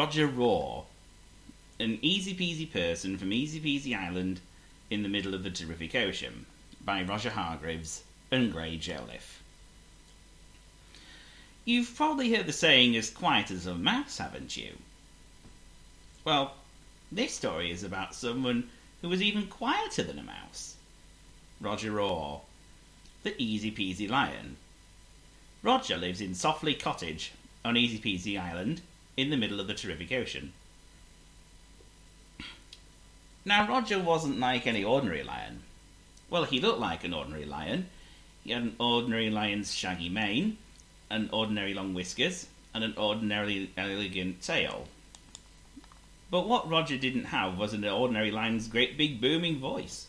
Roger Raw, an easy-peasy person from Easy-Peasy Island in the middle of the terrific ocean, by Roger Hargreaves and Gray Joliffe. You've probably heard the saying, as quiet as a mouse, haven't you? Well, this story is about someone who was even quieter than a mouse. Roger Raw, the Easy-Peasy Lion. Roger lives in Softly Cottage on Easy-Peasy Island in the middle of the terrific ocean. Now, Roger wasn't like any ordinary lion. Well, he looked like an ordinary lion. He had an ordinary lion's shaggy mane, an ordinary long whiskers, and an ordinarily elegant tail. But what Roger didn't have was an ordinary lion's great big booming voice.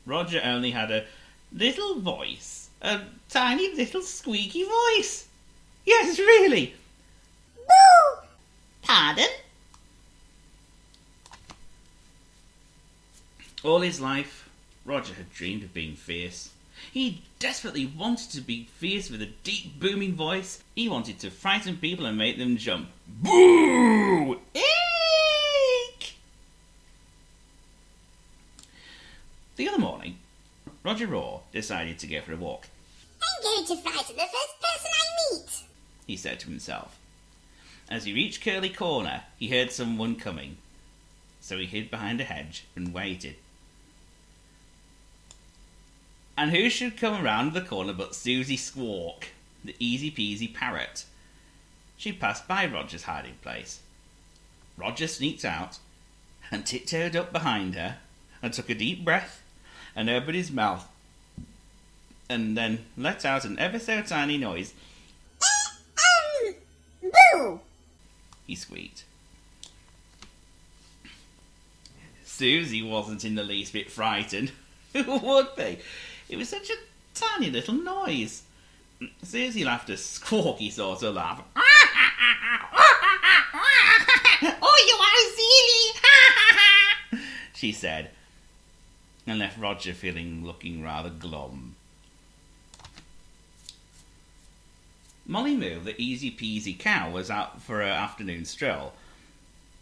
Roger only had a little voice, a tiny little squeaky voice. Yes, really. Boo! Pardon? All his life, Roger had dreamed of being fierce. He desperately wanted to be fierce with a deep, booming voice. He wanted to frighten people and make them jump. Boo! Eek! The other morning, Roger Raw decided to go for a walk. I'm going to frighten the first person I meet, he said to himself. As he reached Curly Corner, he heard someone coming. So he hid behind a hedge and waited. And who should come around the corner but Susie Squawk, the easy-peasy parrot. She passed by Roger's hiding place. Roger sneaked out and tiptoed up behind her and took a deep breath and opened his mouth and then let out an ever so tiny noise. Boo! He squeaked. Susie wasn't in the least bit frightened. Who would be? It was such a tiny little noise. Susie laughed a squawky sort of laugh. Oh, you are silly! She said, and left Roger looking rather glum. Molly Moo, the easy-peasy cow, was out for her afternoon stroll.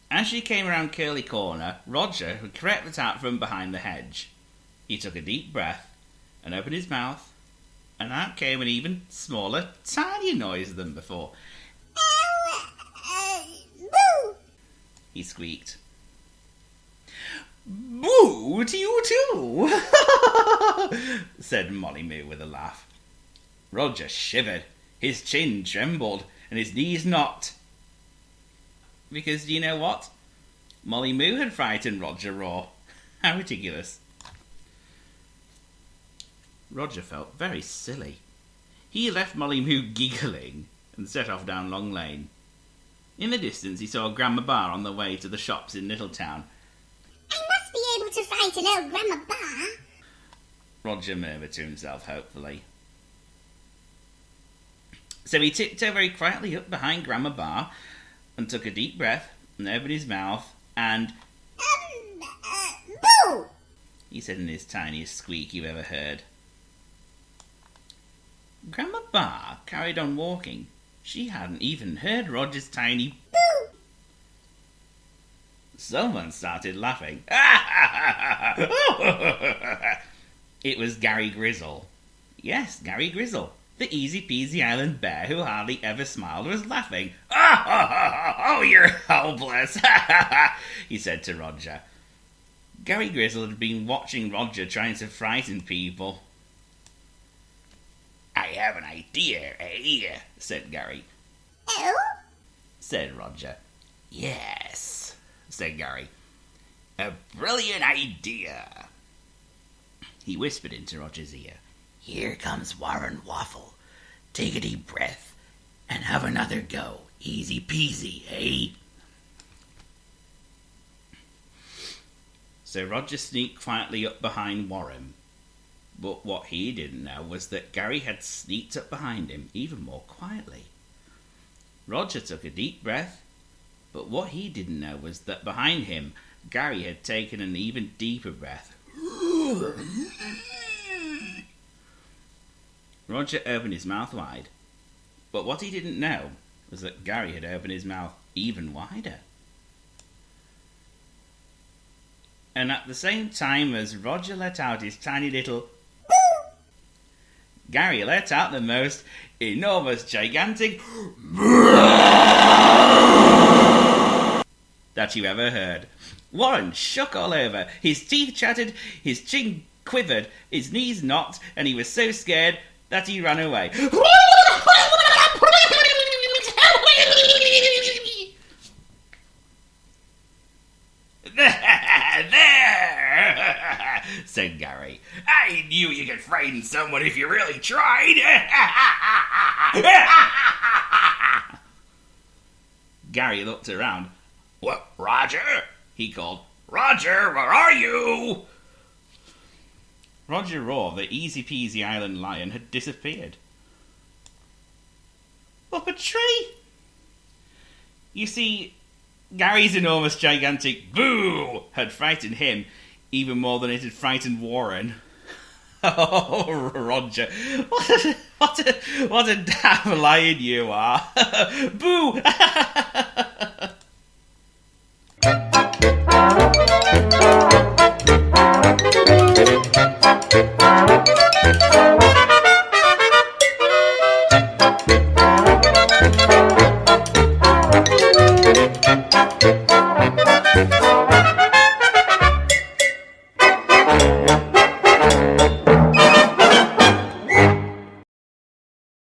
As she came around Curly Corner, Roger had crept out from behind the hedge. He took a deep breath and opened his mouth, and out came an even smaller, tinier noise than before. Boo! He squeaked. Boo to you too, said Molly Moo with a laugh. Roger shivered, his chin trembled, and his knees knocked. Because, do you know what? Molly Moo had frightened Roger Raw. How ridiculous. Roger felt very silly. He left Molly Moo giggling and set off down Long Lane. In the distance he saw Grandma Bar on the way to the shops in Littletown. I must be able to frighten old Grandma Bar, Roger murmured to himself hopefully. So he tiptoed very quietly up behind Grandma Bar and took a deep breath and opened his mouth and... Boo! he said in his tiniest squeak you ever heard. Grandma Bar carried on walking. She hadn't even heard Roger's tiny boo. Someone started laughing. It was Gary Grizzle. Yes, Gary Grizzle, the easy-peasy island bear who hardly ever smiled, was laughing. Oh, you're hopeless, he said to Roger. Gary Grizzle had been watching Roger trying to frighten people. I have an idea, eh? Said Gary. Oh? Said Roger. Yes, said Gary. A brilliant idea. He whispered into Roger's ear. Here comes Warren Waffle. Take a deep breath and have another go. Easy peasy, eh? So Roger sneaked quietly up behind Warren. But what he didn't know was that Gary had sneaked up behind him even more quietly. Roger took a deep breath, but what he didn't know was that behind him, Gary had taken an even deeper breath. Roger opened his mouth wide, but what he didn't know was that Gary had opened his mouth even wider. And at the same time as Roger let out his tiny little Gary let out the most enormous, gigantic that you ever heard. Warren shook all over. His teeth chattered, his chin quivered, his knees knocked, and he was so scared that he ran away. There, said Gary. I knew you could frighten someone if you really tried. Gary looked around. What, Roger? He called. Roger, where are you? Roger Raw, the Easy Peasy Island lion, had disappeared. Up a tree? You see, Gary's enormous, gigantic boo had frightened him even more than it had frightened Warren. Oh, Roger, what a damn lion you are. Boo!